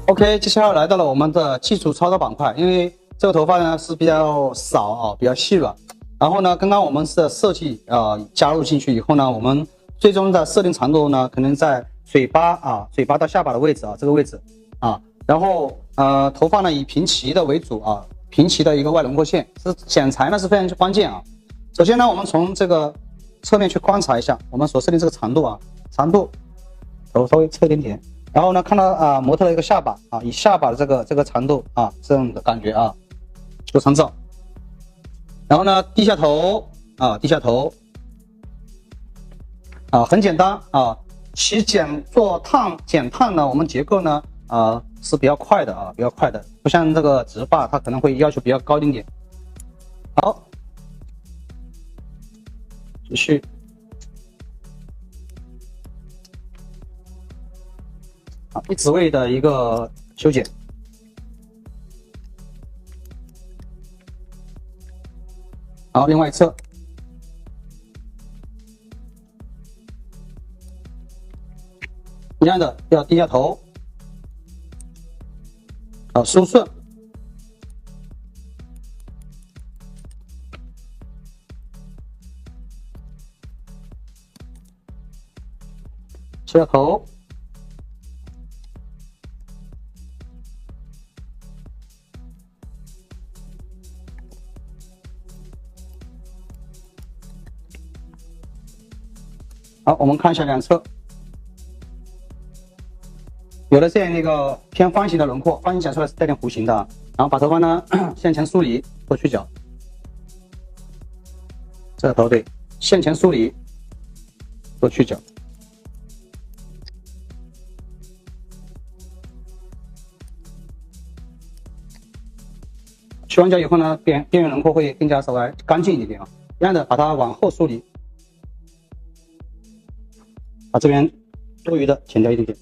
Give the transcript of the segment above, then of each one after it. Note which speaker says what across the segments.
Speaker 1: OK， 接下来来到了我们的基础操作板块，因为这个头发呢是比较少啊，比较细软。然后呢，刚刚我们的设计加入进去以后呢，我们最终的设定长度呢，可能在嘴巴到下巴的位置这个位置啊。然后头发呢以平齐的为主啊，平齐的一个外轮廓线，是剪裁呢是非常关键啊。首先呢，我们从这个侧面去观察一下我们所设定这个长度长度头稍微侧一点点。然后呢，看到模特的一个下巴以下巴的这个长度这样的感觉做参照。然后呢，低下头很简单其做剪烫呢，我们结构呢是比较快的比较快的，不像这个直发它可能会要求比较高一点。好，继续。一指位的一个修剪，好，另外一侧，一样的要低下头，好，梳顺，低下头。好，我们看一下两侧，有了这样一个偏方形的轮廓，方形剪出来是带点弧形的，然后把头发呢向前梳理做去角，这个头对，向前梳理做去角，去完角以后呢，边缘轮廓会更加稍微干净一点一样的把它往后梳理。把这边多余的剪掉一点点，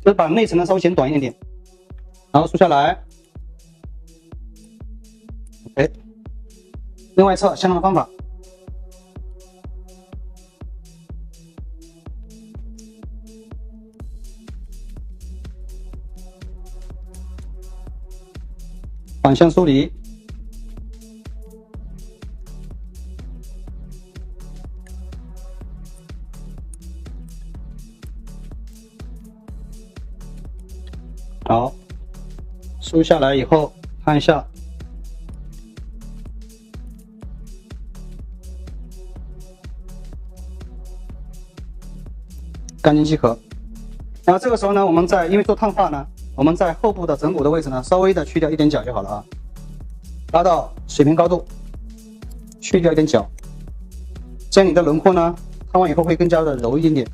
Speaker 1: 就是把内层呢稍微剪短一点点，然后梳下来。OK， 另外一侧相同的方法，反向梳理。好，梳下来以后看一下，干净即可。然后这个时候呢，我们因为做烫发呢，我们在后部的枕骨的位置呢，稍微的去掉一点角就好了拉到水平高度，去掉一点角，这样你的轮廓呢，烫完以后会更加的柔一点点。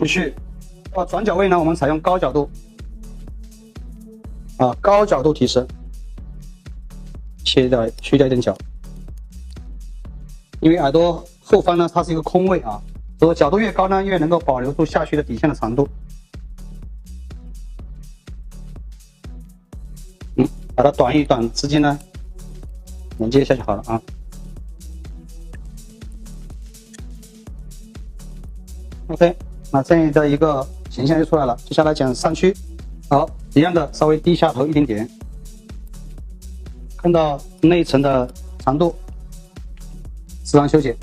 Speaker 1: 继续到转角位呢，我们采用高角度高角度提升，去掉一点角，因为耳朵后方呢它是一个空位所以角度越高呢，越能够保留住下去的底线的长度。把它短与短之间呢连接一下就好了OK。那这样的一个形象就出来了。接下来讲上区，好，一样的稍微低下头一点点，看到内层的长度，自然修剪。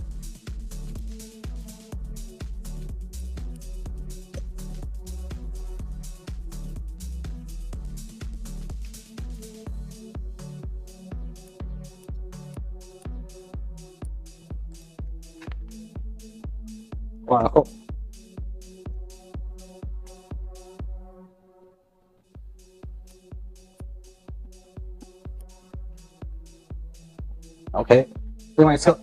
Speaker 1: 往后。OK， 另外一侧，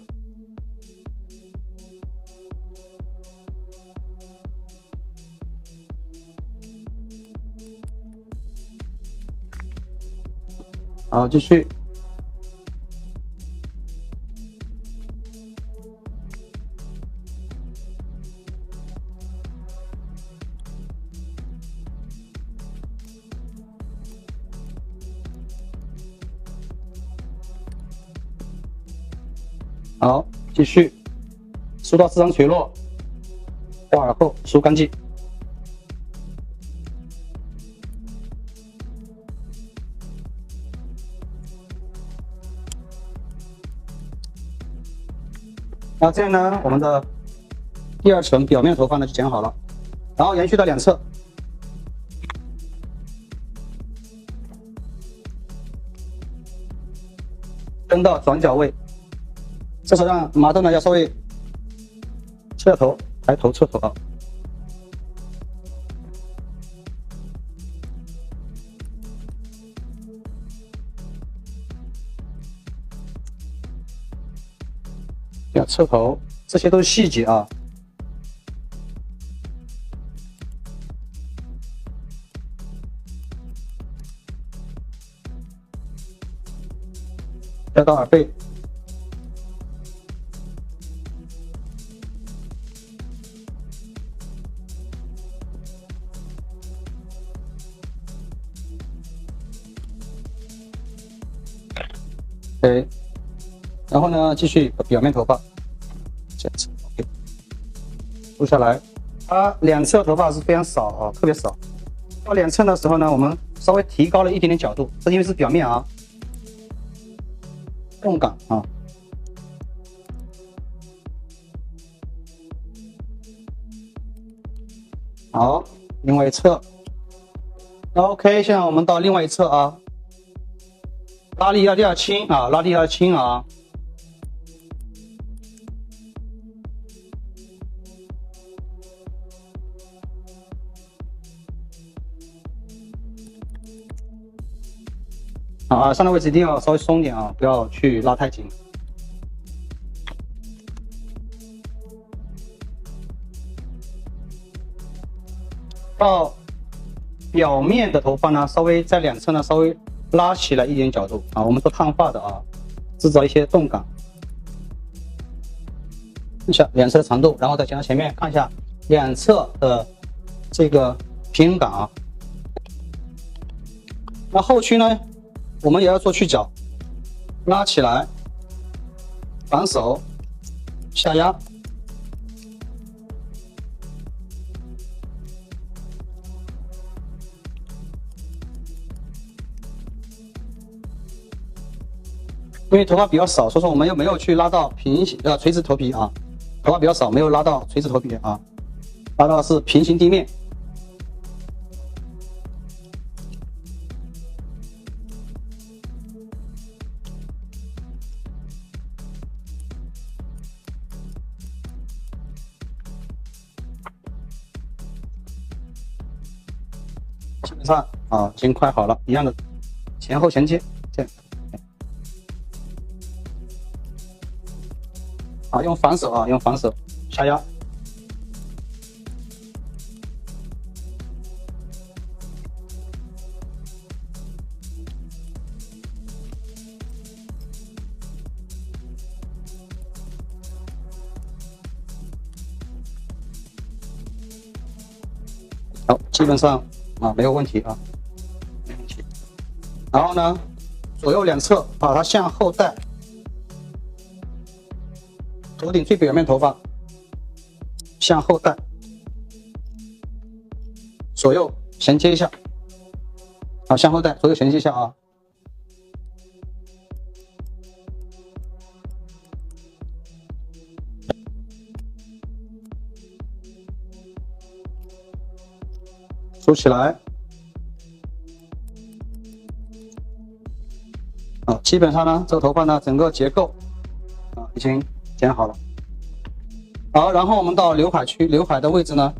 Speaker 1: 好，继续。好，继续梳到自然垂落，挂耳后梳干净。那这样呢，我们的第二层表面头发呢就剪好了，然后延续到两侧，跟到转角位，这时候让麻豆呢要稍微侧头，抬头侧头啊。要侧头，这些都是细节啊。再到耳背，对，然后呢，继续表面头发，这样子 ，OK， 梳下来。它两侧头发是非常少啊，特别少。到两侧的时候呢，我们稍微提高了一点点角度，这因为是表面啊。动感啊，好，另外一侧 ，OK， 现在我们到另外一侧啊，拉力要轻啊，拉力要轻啊，上的位置一定要稍微松点啊，不要去拉太紧。到表面的头发呢，稍微在两侧呢稍微拉起来一点角度啊，我们做烫发的啊，制造一些动感。一下两侧的长度，然后再剪到前面，看一下两侧的这个平衡感啊。那后区呢？我们也要做去角，拉起来，反手下压，因为头发比较少，所以说我们又没有去拉到垂直头皮啊，头发比较少，没有拉到垂直头皮啊，拉到的是平行地面。基本上啊，已经快好了，一样的前后衔接，这样啊，用反手啊，用反手下压，好，基本上啊没有问题啊，没问题。然后呢，左右两侧把它向后带，头顶最表面头发向后带，左右衔接一下，啊，向后带，左右衔接一下啊。梳起来，啊，基本上呢，这个头发呢，整个结构啊已经剪好了。好，然后我们到刘海区，刘海的位置呢，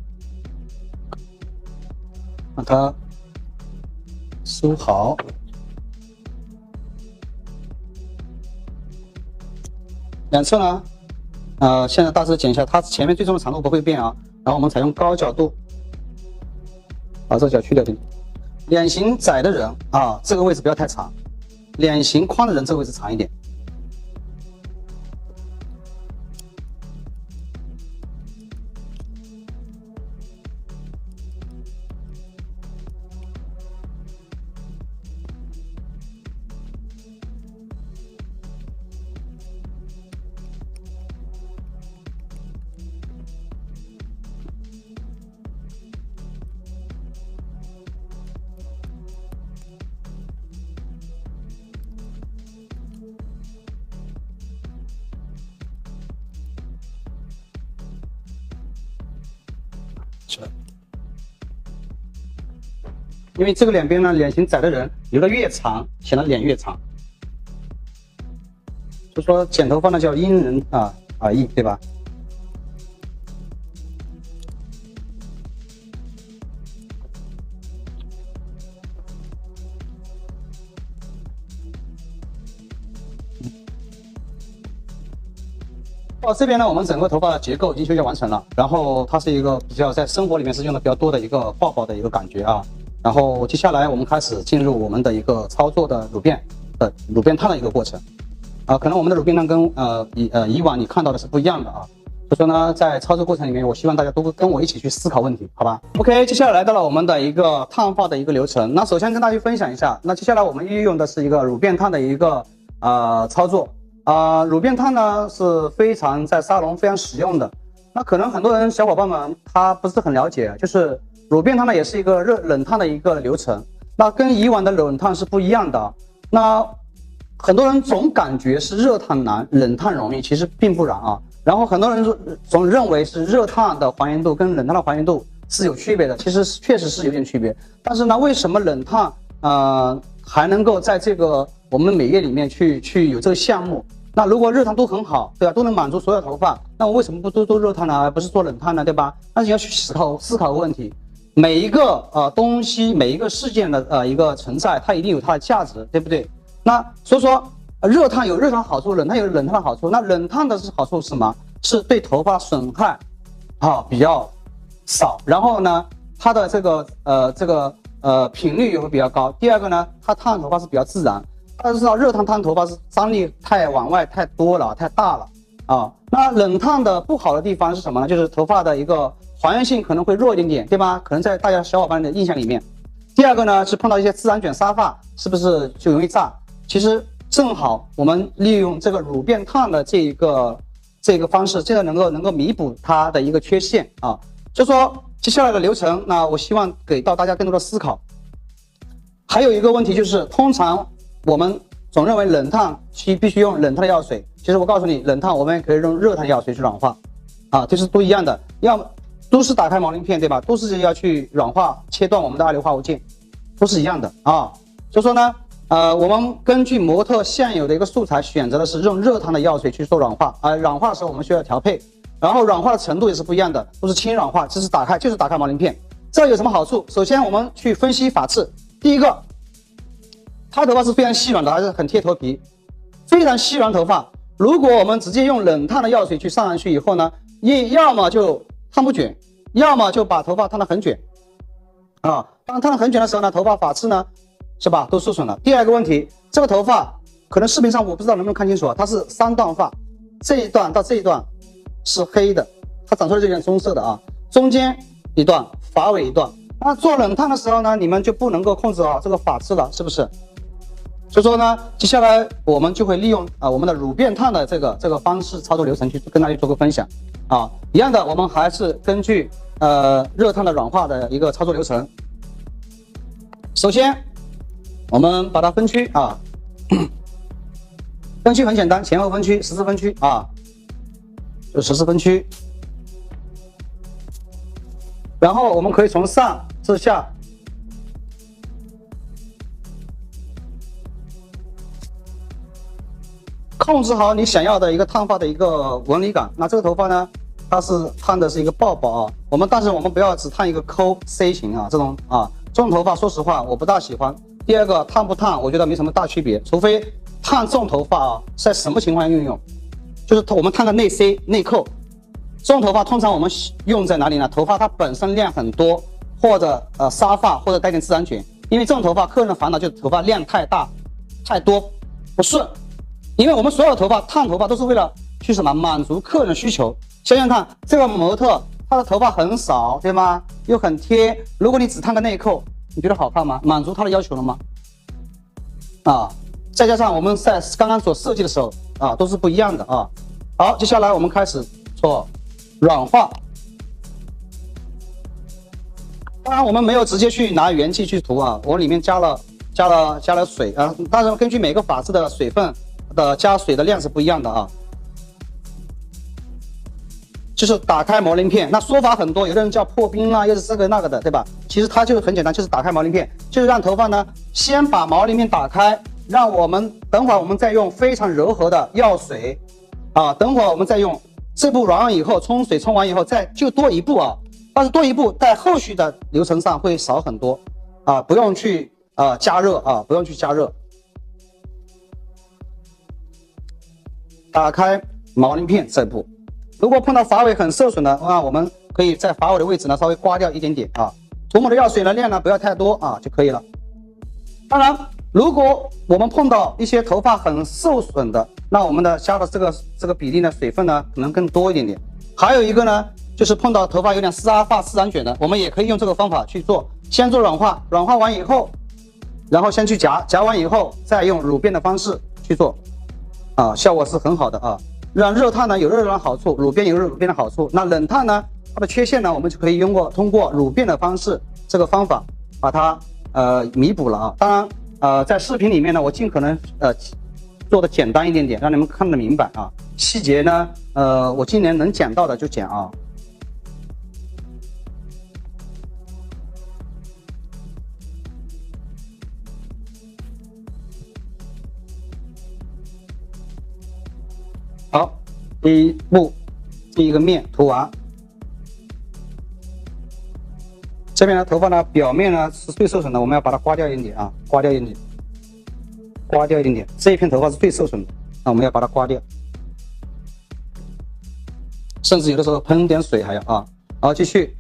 Speaker 1: 把它梳好。两侧呢，现在大致剪一下，它前面最终的长度不会变啊。然后我们采用高角度。把这个角去掉点。脸型窄的人啊，这个位置不要太长；脸型宽的人，这个位置长一点。因为这个两边呢，脸型窄的人留的越长，显得脸越长。就说剪头发呢叫因人而异，对吧？到这边呢，我们整个头发的结构已经修剪完成了，然后它是一个比较在生活里面是用的比较多的一个抱抱的一个感觉啊。然后接下来我们开始进入我们的一个操作的乳变烫的一个过程可能我们的乳变烫跟以往你看到的是不一样的啊。所以说呢，在操作过程里面，我希望大家都跟我一起去思考问题，好吧 ？OK， 接下来来到了我们的一个烫发的一个流程。那首先跟大家分享一下，那接下来我们运用的是一个乳变烫的一个操作。乳变烫呢是非常在沙龙非常实用的。那可能很多人小伙伴们他不是很了解，就是乳变烫呢也是一个冷烫的一个流程。那跟以往的冷烫是不一样的。那很多人总感觉是热烫难，冷烫容易，其实并不然啊。然后很多人总认为是热烫的还原度跟冷烫的还原度是有区别的，其实确实是有点区别。但是呢，为什么冷烫还能够在这个我们美业里面去有这个项目？那如果热烫都很好，对吧？都能满足所有头发，那我为什么不做热烫呢，而不是做冷烫呢？对吧？那你要去思考个问题，每一个东西，每一个事件的一个存在，它一定有它的价值，对不对？那所以说，热烫有热烫好处，冷烫有冷烫的好处。那冷烫的好处是什么？是对头发损害比较少，然后呢，它的这个频率也会比较高。第二个呢，它烫头发是比较自然。大家知道热烫烫头发是张力太往外太多了，太大了那冷烫的不好的地方是什么呢？就是头发的一个还原性可能会弱一点点，对吧？可能在大家小伙伴的印象里面。第二个呢是碰到一些自然卷沙发，是不是就容易炸？其实正好我们利用这个乳变烫的这个方式，这个能够弥补它的一个缺陷就说接下来的流程，那我希望给到大家更多的思考。还有一个问题就是，通常我们总认为冷烫必须用冷烫的药水，其实我告诉你，冷烫我们也可以用热烫的药水去软化这是都一样的，都是打开毛鳞片，对吧？都是要去软化切断我们的二硫化物键，都是一样的所以说呢我们根据模特现有的一个素材选择的是用热烫的药水去做软化软化的时候我们需要调配，然后软化的程度也是不一样的，都是轻软化，就是打开毛鳞片。这有什么好处？首先我们去分析发质，第一个，它头发是非常细软的，还是很贴头皮，非常细软头发。如果我们直接用冷烫的药水去上上去以后呢，要么就烫不卷，要么就把头发烫得很卷当烫得很卷的时候呢，头发发质呢是吧都受损了。第二个问题，这个头发可能视频上我不知道能不能看清楚它是3段发，这一段到这一段是黑的，它长出来这点棕色的中间一段，发尾一段。那做冷烫的时候呢，你们就不能够控制好这个发质了，是不是？所以说呢，接下来我们就会利用我们的乳变烫的这个方式操作流程去跟大家做个分享一样的，我们还是根据热烫的软化的一个操作流程。首先我们把它分区分区很简单，前后分区14分区就14分区。然后我们可以从上至下控制好你想要的一个烫发的一个纹理感。那这个头发呢，它是烫的是一个抱抱但是我们不要只烫一个抠 C 型这种这种头发说实话我不大喜欢。第二个，烫不烫我觉得没什么大区别，除非烫这种头发在什么情况下运用，就是我们烫个内 C 内扣。这种头发通常我们用在哪里呢？头发它本身量很多，或者沙发，或者带点自然卷。因为这种头发客人的烦恼就是头发量太大太多不顺。因为我们所有的头发烫头发都是为了去满足客人的需求。想想看，这个模特他的头发很少，对吗？又很贴，如果你只烫个内扣，你觉得好看吗？满足他的要求了吗？再加上我们在刚刚所设计的时候都是不一样的好，接下来我们开始做软化。当然我们没有直接去拿原剂去涂我里面加了水当然根据每个发质的水分的加水的量是不一样的就是打开毛鳞片，那说法很多，有的人叫破冰啊，又是这个那个的，对吧？其实它就是很简单，就是打开毛鳞片，就是让头发呢先把毛鳞片打开，让我们等会儿我们再用非常柔和的药水啊，等会儿我们再用这步软完以后，冲水冲完以后再就多一步啊，但是多一步在后续的流程上会少很多啊，不用去加热啊，不用去加热。打开毛鳞片这步。如果碰到发尾很受损的话，我们可以在发尾的位置呢稍微刮掉一点点啊，涂抹的药水的量呢不要太多啊就可以了。当然，如果我们碰到一些头发很受损的，那我们的加的这个比例呢，水分呢可能更多一点点。还有一个呢，就是碰到头发有点丝阿发、丝软卷的，我们也可以用这个方法去做，先做软化，软化完以后，然后先去夹，夹完以后再用乳变的方式去做，啊，效果是很好的啊。让热烫呢有热烫的好处，乳变有乳变的好处。那冷烫呢，它的缺陷呢，我们就可以通过乳变的方式这个方法把它弥补了啊。当然在视频里面呢，我尽可能做的简单一点点，让你们看得明白啊。细节呢我今年能讲到的就讲啊。好，第一步，第一个面涂完，这边的头发呢，表面呢是最受损的，我们要把它刮掉一点点啊，刮掉一点点，刮掉一点点，这一片头发是最受损的，那我们要把它刮掉，甚至有的时候喷点水还要啊。好，继续。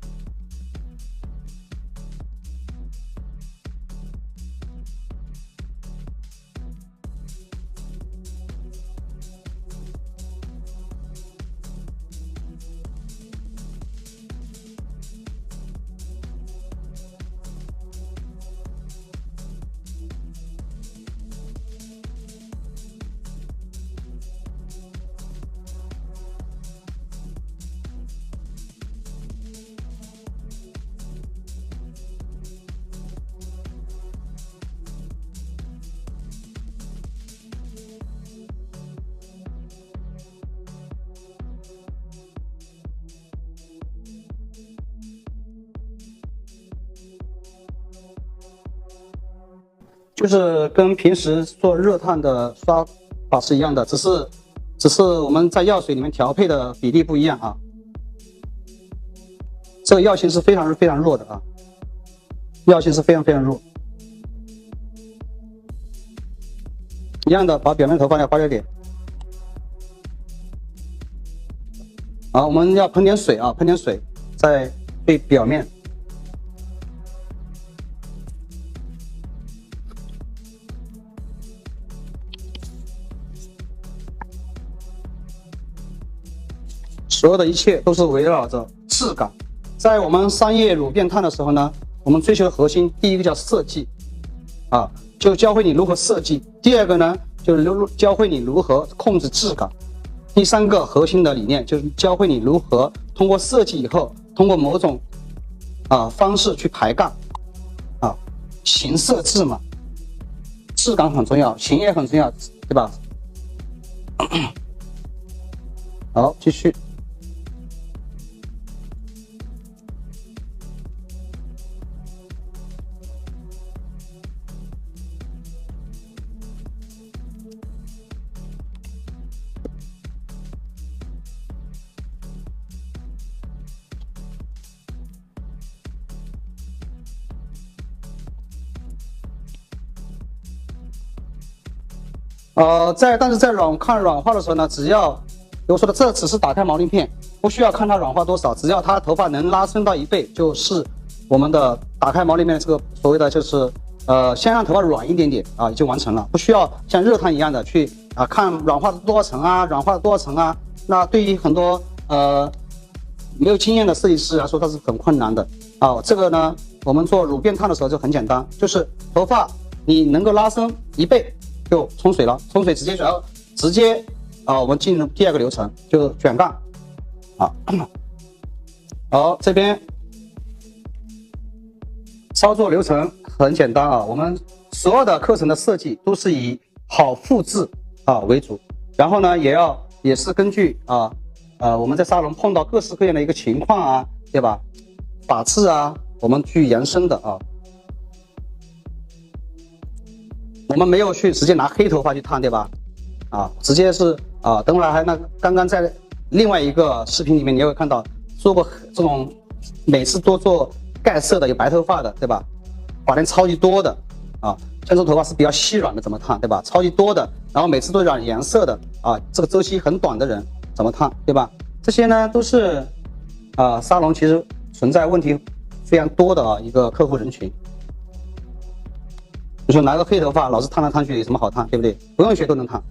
Speaker 1: 就是跟平时做热烫的刷法是一样的，只是我们在药水里面调配的比例不一样啊。这个药性是非常弱的啊，药性是非常弱。一样的，把表面头发要刮掉点。好，我们要喷点水啊，喷点水在对表面。所有的一切都是围绕着质感。在我们商业乳变烫的时候呢，我们追求的核心，第一个叫设计，啊，就教会你如何设计；第二个呢，就是教会你如何控制质感；第三个核心的理念就是教会你如何通过设计以后，通过某种方式去排杠，啊，形色质嘛，质感很重要，形也很重要，对吧？好，继续。但是在看软化的时候呢，只要我说的这只是打开毛鳞片，不需要看它软化多少，只要它头发能拉伸到1倍，就是我们的打开毛鳞片这个所谓的就是先让头发软一点点啊，就完成了，不需要像热烫一样的去看软化的多少层啊，软化的多少层啊。那对于很多没有经验的设计师来说，它是很困难的啊。这个呢，我们做乳变烫的时候就很简单，就是头发你能够拉伸1倍。就冲水了，冲水直接我们进入第二个流程，就卷杠啊。好，这边操作流程很简单啊，我们所有的课程的设计都是以好复制为主，然后呢也是根据我们在沙龙碰到各式各样的一个情况啊，对吧？法制啊，我们去延伸的啊。我们没有去直接拿黑头发去烫，对吧？啊，直接是啊，等会儿还刚刚在另外一个视频里面，你也会看到做过这种每次都做盖色的，有白头发的，对吧？发量超级多的啊，像这种头发是比较细软的，怎么烫，对吧？超级多的，然后每次都染颜色的啊，这个周期很短的人怎么烫，对吧？这些呢都是沙龙其实存在问题非常多的一个客户人群。你说拿个黑头发老是烫来烫去有什么好烫，对不对？不用学都能烫。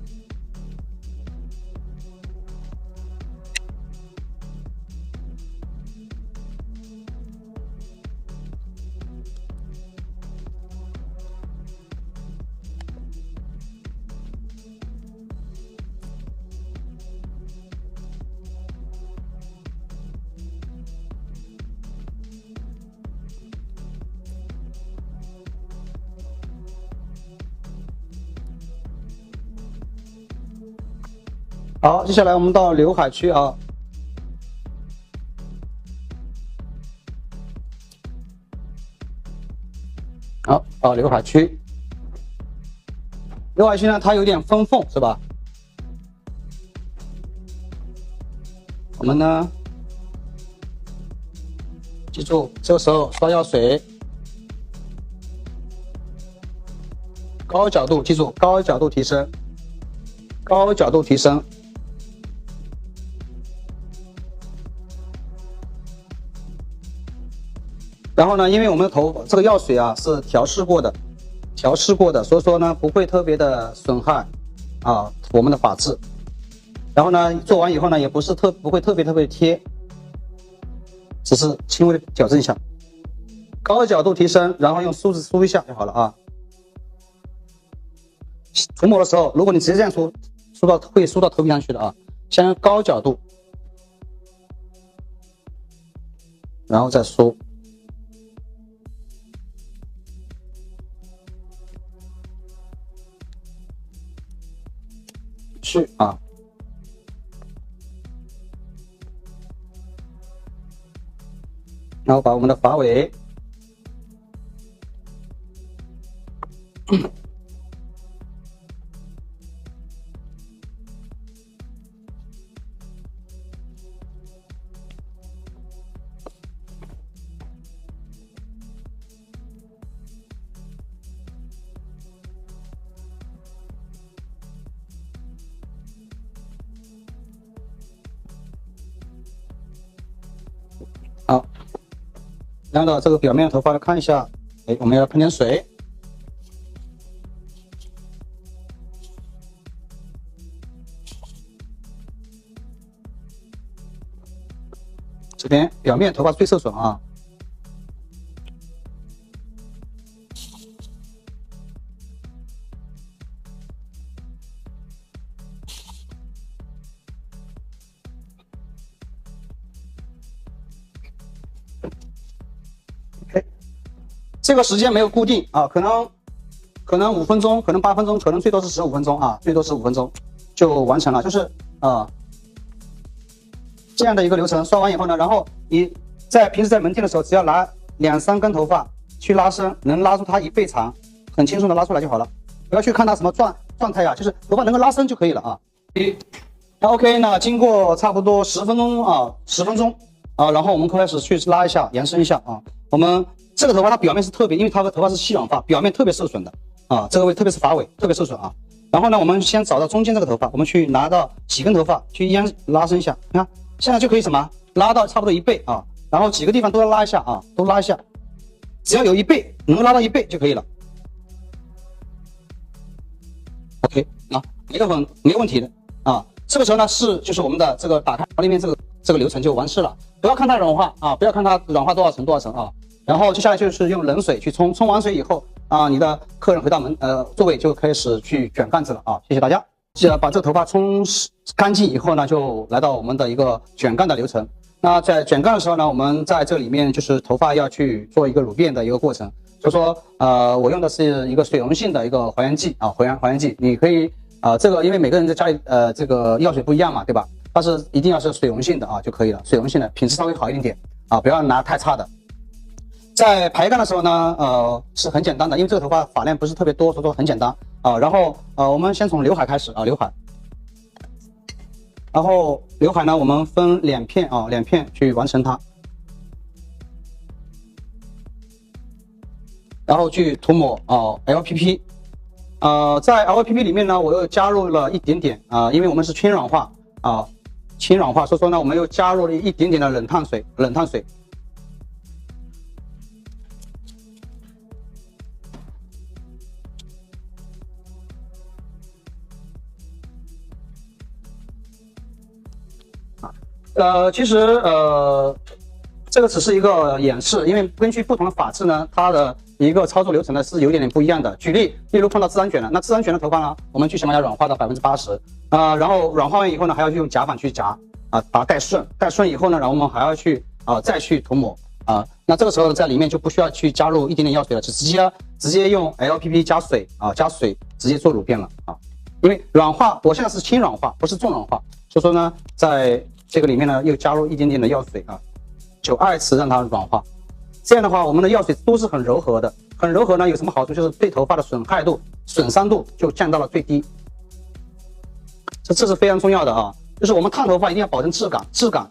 Speaker 1: 好，接下来我们到刘海区啊。好，到刘海区。刘海区呢，它有点分缝，是吧？我们呢，记住这个时候刷药水，高角度，记住高角度提升，高角度提升。然后呢，因为我们的这个药水啊是调试过的，所以说呢不会特别的损害我们的发质。然后呢，做完以后呢也不会特别贴，只是轻微的矫正一下，高角度提升，然后用梳子梳一下就好了啊。涂抹的时候，如果你直接这样梳会梳到头皮上去的啊，先用高角度，然后再梳。去啊，然后把我们的发尾好，然后这个表面头发看一下，哎，我们要喷点水。这边表面头发最受损啊。这个时间没有固定啊，可能5分钟，可能8分钟，可能最多是15分钟啊，最多15分钟就完成了。就是这样的一个流程，刷完以后呢，然后你平时在门店的时候，只要拿2、3根头发去拉伸，能拉出它1倍长，很轻松的拉出来就好了，不要去看它什么状态啊，就是头发能够拉伸就可以了啊。那 OK， 那经过差不多10分钟然后我们开始去拉一下，延伸一下啊。我们这个头发它表面是特别，因为它的头发是细软发，表面特别受损的啊，这个位特别是发尾特别受损啊。然后呢，我们先找到中间这个头发，我们去拿到几根头发去拉伸一下，你看现在就可以什么拉到差不多1倍啊，然后几个地方都要拉一下啊，都拉一下，只要有1倍，能够拉到1倍就可以了。OK 啊，没有问题的啊。这个时候呢就是我们的这个打开里面这个流程就完事了，不要看它软化啊，不要看它软化多少层啊。然后接下来就是用冷水去冲完水以后啊，你的客人回到座位就开始去卷杆子了啊。谢谢大家。把这个头发冲干净以后呢，就来到我们的一个卷杆的流程。那在卷杆的时候呢，我们在这里面就是头发要去做一个乳变的一个过程。所以说我用的是一个水溶性的一个还原剂啊，还原剂。你可以这个因为每个人在家里这个药水不一样嘛，对吧？但是一定要是水溶性的啊就可以了，水溶性的品质稍微好一点点啊，不要拿太差的。在排干的时候呢，是很简单的，因为这个头发发量不是特别多，所以说很简单啊。然后我们先从刘海开始啊，刘海。然后刘海呢，我们分2片啊，2片去完成它，然后去涂抹LPP。在 LPP 里面呢，我又加入了一点点因为我们是轻软化轻软化，所以说呢，我们又加入了一点点的冷烫水。其实这个只是一个演示，因为根据不同的发质呢，它的一个操作流程呢是有点不一样的。例如碰到自然卷了，那自然卷的头发呢，我们最起码要软化到80%，然后软化完以后呢，还要用夹板去夹把它盖顺以后呢，然后我们还要去再去涂抹那这个时候在里面就不需要去加入一点点药水了，直接用 LPP 加水直接做乳变了因为软化我现在是轻软化，不是重软化，所以说呢，在这个里面呢又加入一点点的药水就2次让它软化。这样的话，我们的药水都是很柔和的，很柔和呢有什么好处？就是对头发的损伤度就降到了最低。这是非常重要的就是我们烫头发一定要保证质感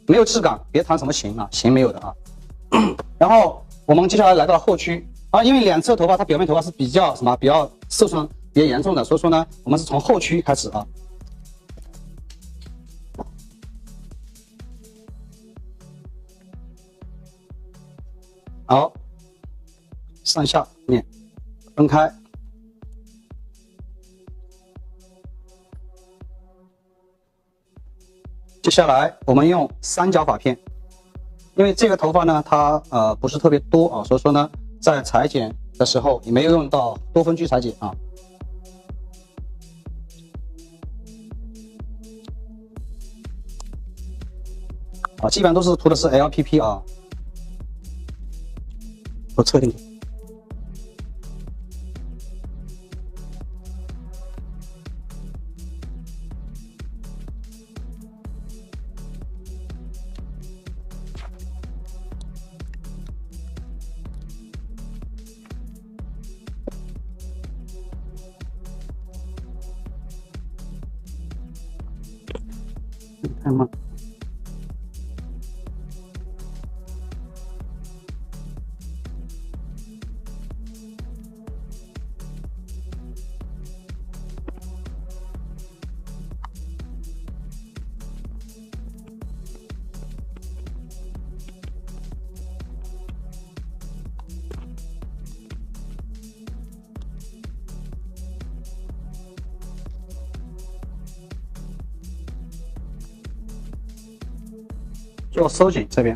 Speaker 1: 没有质感别谈什么型型没有的然后我们接下来来到后区因为两侧头发它表面头发是比较受伤比较严重的，所以说呢，我们是从后区开始好，上下面分开。接下来我们用三角发片，因为这个头发呢，它不是特别多所以说呢，在裁剪的时候也没有用到多分区裁剪基本上都是涂的是 LPP 我测定。太慢。做收紧这边，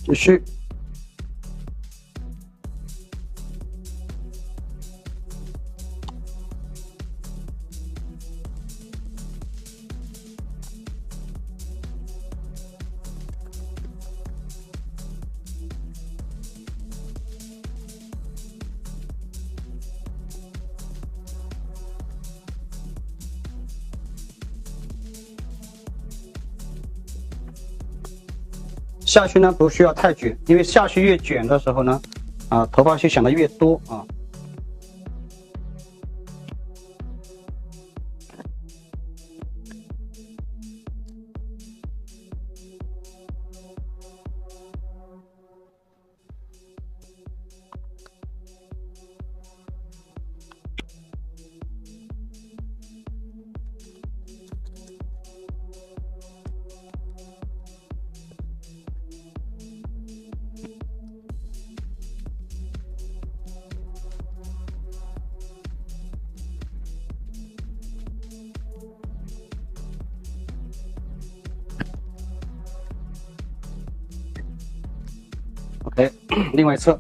Speaker 1: 继续。下去呢不需要太卷，因为下去越卷的时候呢，头发就想的越多OK， 另外一侧。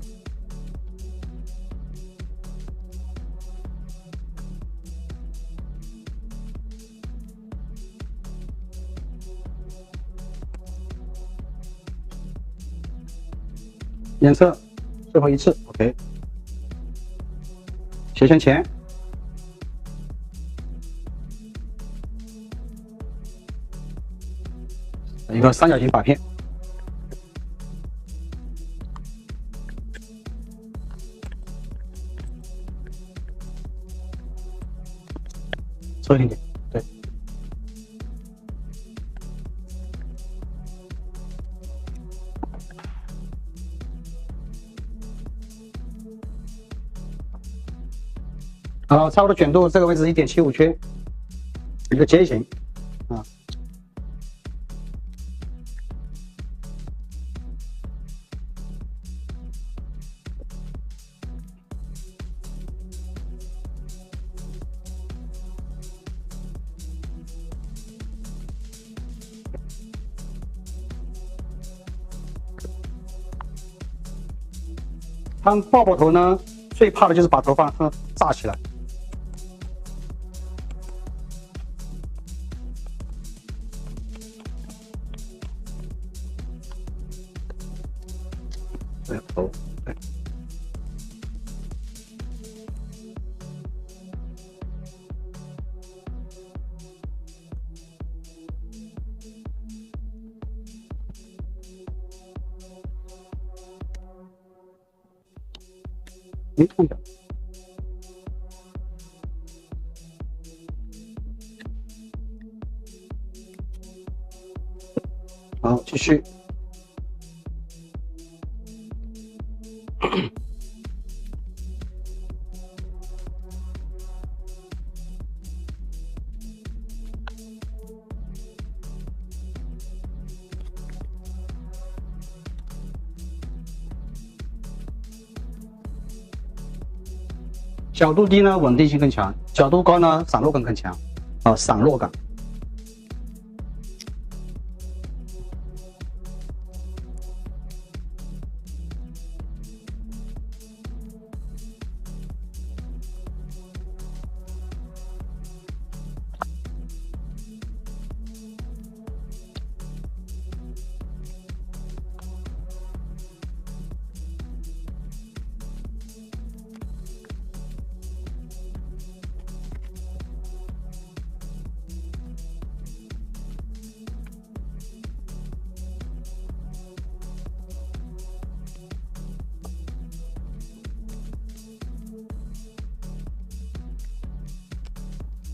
Speaker 1: 眼侧最后一次 ，OK， 斜线前，一个三角形把片，收一点点，对。好，差不多卷度这个位置1.75圈，一个阶形啊。当爆爆头呢，最怕的就是把头发炸起来。对头，对。碰掉。好，继续。角度低呢，稳定性更强；角度高呢，散落感更强。啊，散落感。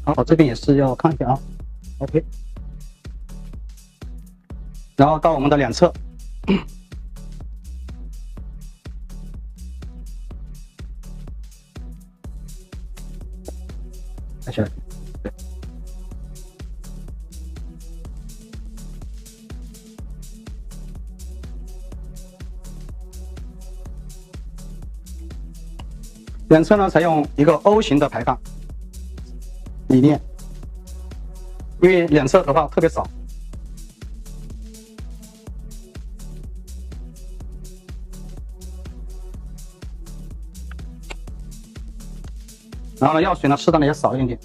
Speaker 1: 好，这边也是要看一下啊 ，OK。然后到我们的两侧，看一下，对。两侧呢，采用一个 O 型的排杠。理念，因为两侧头发特别少，然后呢，药水呢适当的也少一点点。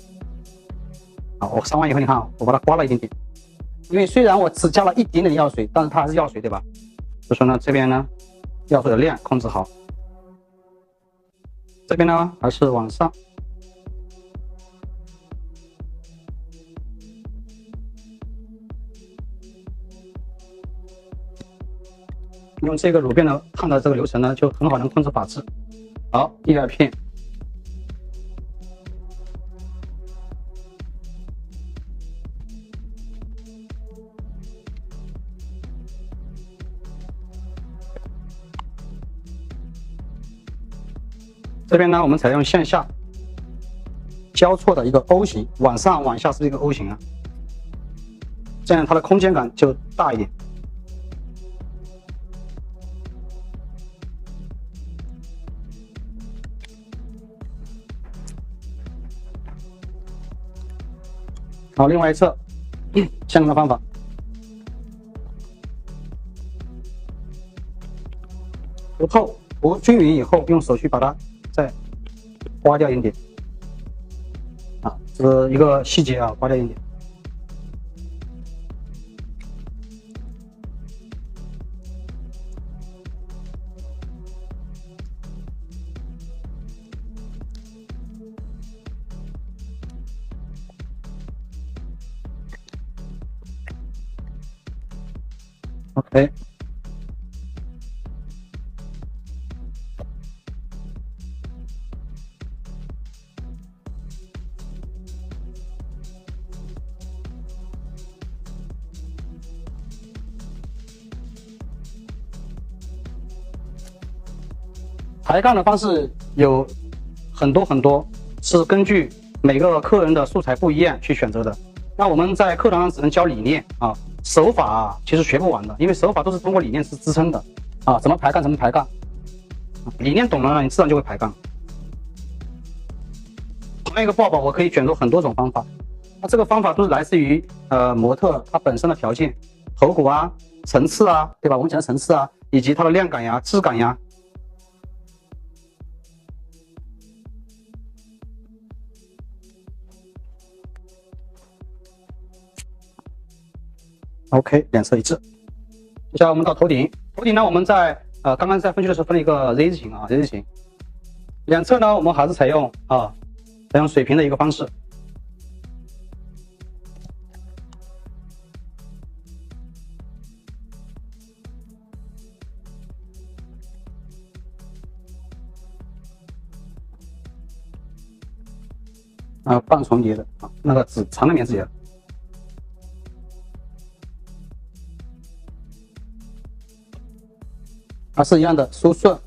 Speaker 1: 好，我上完以后，你看我把它刮了一点点，因为虽然我只加了一点点药水，但是它还是药水，对吧？所以说呢，这边呢，药水的量控制好，这边呢还是往上。用这个乳变的烫的这个流程呢，就很好能控制发质。好，第二片，这边呢，我们采用向下交错的一个 O 型，往上往下是一个 O 型啊，这样它的空间感就大一点。好，另外一侧相同的方法，不透不均匀以后，用手去把它再刮掉一点，啊，这是一个细节啊，刮掉一点。OK。抬杠的方式有很多，是根据每个客人的素材不一样去选择的。那我们在课堂上只能教理念啊，手法其实学不完的，因为手法都是通过理念是支撑的啊，怎么抬杠怎么抬杠，理念懂了呢，你自然就会抬杠。同样一个抱抱，我可以选择很多种方法，那这个方法都是来自于模特它本身的条件，头骨啊、层次啊，对吧？我们讲的层次啊，以及它的量感呀、质感呀。OK， 两侧一致。接下来我们到头顶，头顶呢，我们在刚刚在分区的时候分了一个 Z 字形啊 ，Z 字形。两侧呢，我们还是采用水平的一个方式。半重叠的啊，那个纸长的面积也。是一样的，梳顺，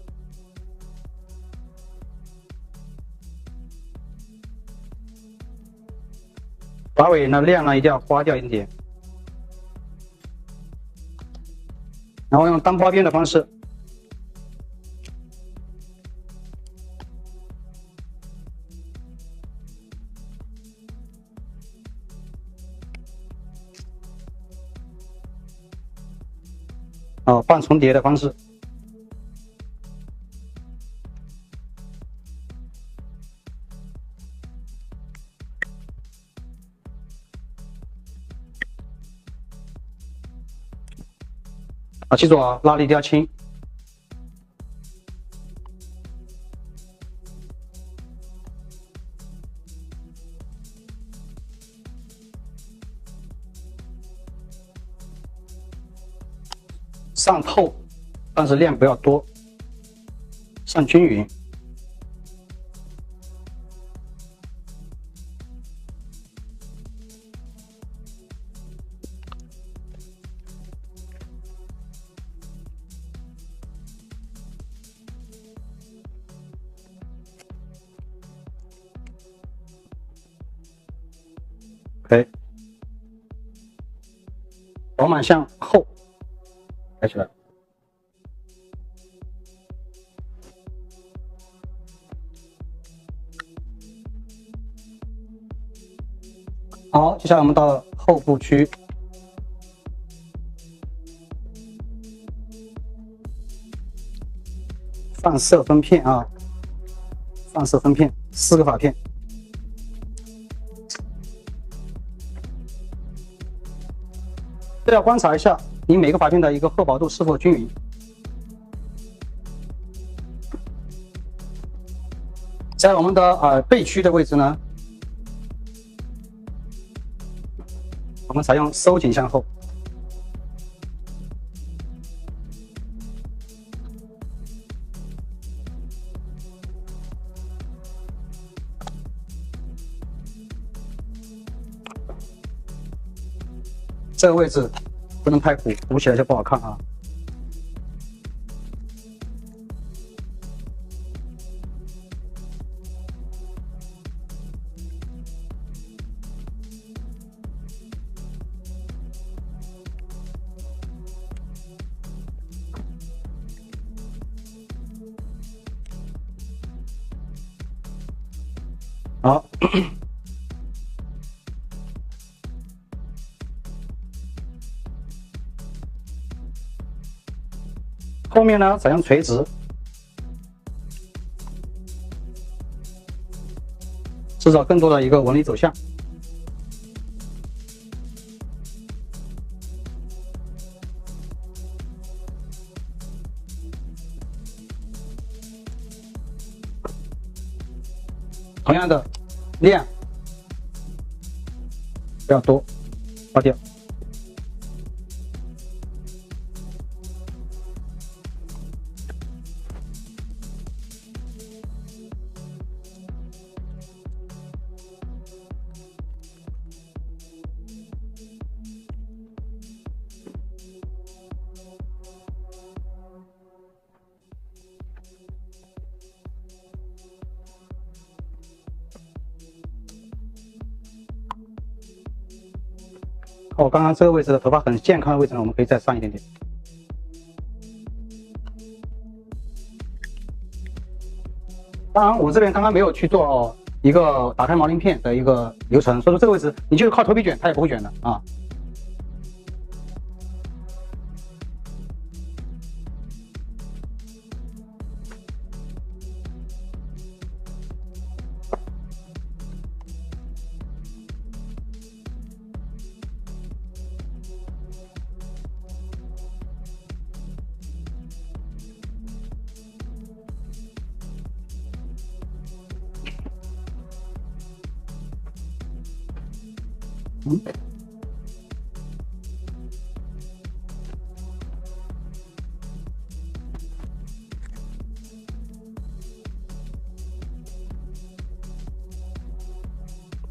Speaker 1: 把尾呢量呢一定要刮掉一点，然后用单抛边的方式，半重叠的方式。记住啊，拉力一定要轻。上透，但是量不要多，上均匀。OK， 饱满向后抬起来。好，接下来我们到后部区，放射分片啊，放射分片4个发片。这要观察一下你每个发片的一个厚薄度是否均匀。在我们的背区的位置呢，我们采用收紧向后。这个位置不能太鼓，鼓起来就不好看啊。好。后面呢，采用垂直，制造更多的一个纹理走向。同样的量不要多，刮掉。我刚刚这个位置的头发很健康的位置呢，我们可以再上一点点。当然，我这边刚刚没有去做一个打开毛鳞片的一个流程，所以说这个位置你就是靠头皮卷，它也不会卷的啊。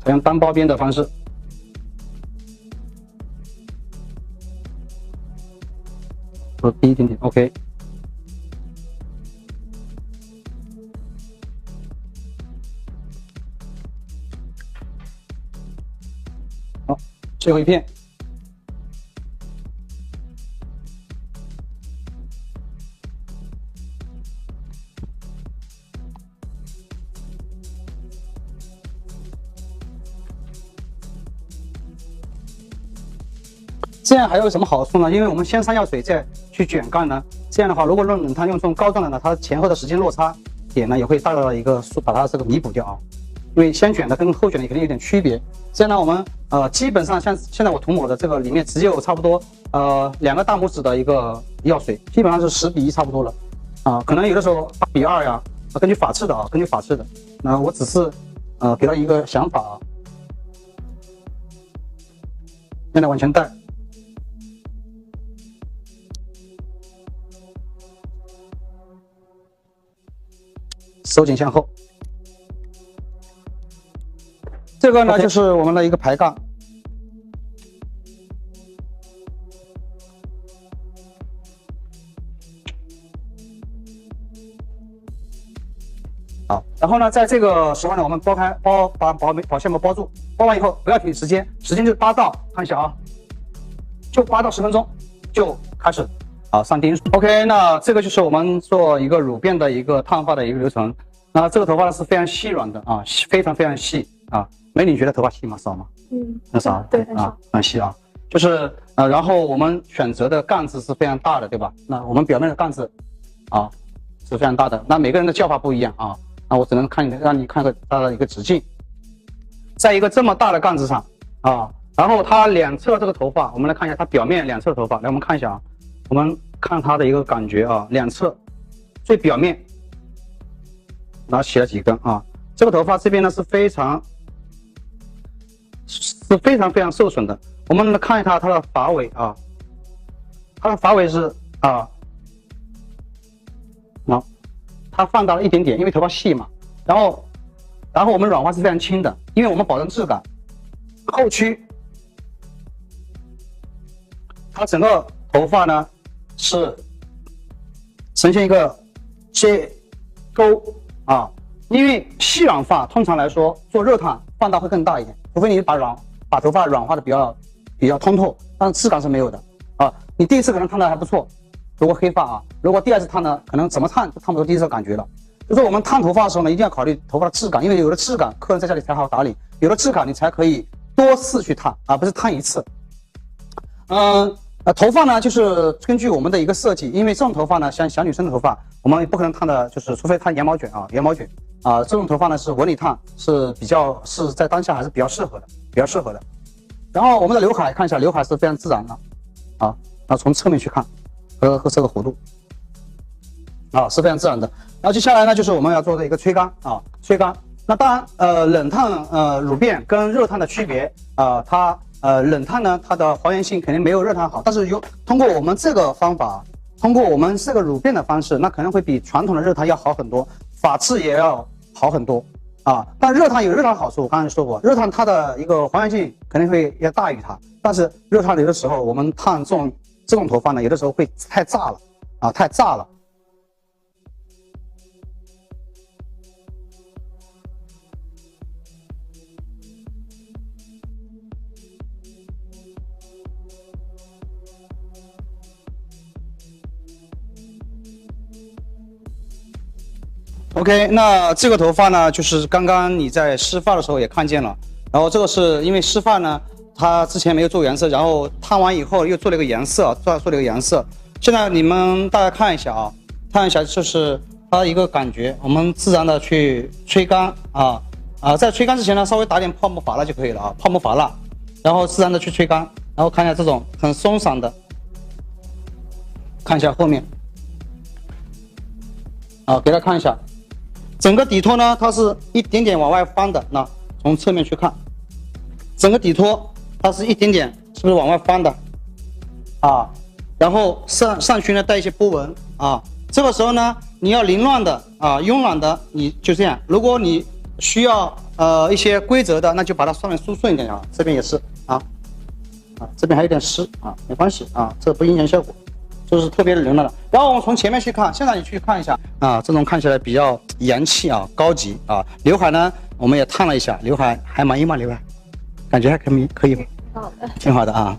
Speaker 1: 采用单包边的方式，低一点点 ，OK。好，最后一片。这样还有什么好处呢？因为我们先上药水再去卷干呢，这样的话，如果用冷烫用这种高状的呢，它前后的时间落差点呢也会大大的一个把它这个弥补掉啊。因为先卷的跟后卷的肯定有点区别。这样呢，我们基本上像现在我涂抹的这个里面只有差不多2个大拇指的一个药水，基本上是10:1差不多了啊。可能有的时候8:2呀，根据法式的啊，根据法式的。那我只是给到一个想法啊。现在往前带。收紧向后，这个呢就是我们的一个排杠。好，然后呢，在这个时候呢，我们把保鲜膜包住，包完以后不要停时间就8到，看一下啊，就8到10分钟就开始。好，上钉。OK， 那这个就是我们做一个乳变的一个烫发的一个流程。那这个头发呢是非常细软的啊，非常非常细啊。美女觉得头发细吗？少吗？很少。
Speaker 2: 对，很少
Speaker 1: 啊，很细啊。就是然后我们选择的杠子是非常大的，对吧？那我们表面的杠子啊是非常大的。那每个人的叫法不一样啊。那我只能让你看个它的一个直径，在一个这么大的杠子上啊，然后它两侧这个头发，我们来看一下它表面两侧的头发，来我们看一下啊。我们看它的一个感觉啊，两侧最表面，然后起了几根啊。这个头发这边呢是非常非常受损的。我们来看一下它的发尾啊，它的发尾是它放大了一点点，因为头发细嘛。然后我们软化是非常轻的，因为我们保证质感。后区它整个头发呢是呈现一个接钩啊，因为细软发通常来说做热烫放大会更大一点，除非你把头发软化的比较通透，但是质感是没有的啊。你第一次可能烫的还不错，如果黑发啊，如果第二次烫呢，可能怎么烫都烫不出第一次的感觉了。就是我们烫头发的时候呢，一定要考虑头发的质感，因为有了质感，客人在家里才好打理，有了质感你才可以多次去烫，而不是烫一次。头发呢，就是根据我们的一个设计，因为这种头发呢，像小女生的头发，我们不可能烫的，就是除非烫羊毛卷啊，这种头发呢是纹理烫，是在当下还是比较适合的，然后我们的刘海看一下，刘海是非常自然的，然后从侧面去看和这个弧度，是非常自然的。然后接下来呢，就是我们要做的一个吹干啊，吹干。那当然，冷烫乳变跟热烫的区别它冷烫呢，它的还原性肯定没有热烫好，但是通过我们这个方法，通过我们这个乳变的方式，那可能会比传统的热烫要好很多，发质也要好很多但热烫有热烫好处，我刚才说过，热烫它的一个还原性肯定会要大于它，但是热烫有的时候我们烫这种头发呢，有的时候会太炸了太炸了。OK，那这个头发呢，就是刚刚你在湿发的时候也看见了，然后这个是因为湿发呢，它之前没有做颜色，然后烫完以后又做了一个颜色，做了一个颜色。现在你们大家看一下啊，看一下就是它的一个感觉，我们自然的去吹干在吹干之前呢，稍微打点泡沫发蜡就可以了啊，泡沫发蜡，然后自然的去吹干，然后看一下这种很松散的，看一下后面，给大家看一下。整个底托呢，它是一点点往外翻的。那从侧面去看，整个底托它是一点点，是不是往外翻的然后上去呢带一些波纹这个时候呢，你要凌乱的慵懒的，你就这样。如果你需要一些规则的，那就把它上面梳顺一点这边也是这边还有点湿没关系这不影响效果。就是特别的凌乱的。然后我们从前面去看，现在你去看一下这种看起来比较洋气高级刘海呢，我们也烫了一下，刘海还满意吗？刘海感觉还可以，挺好的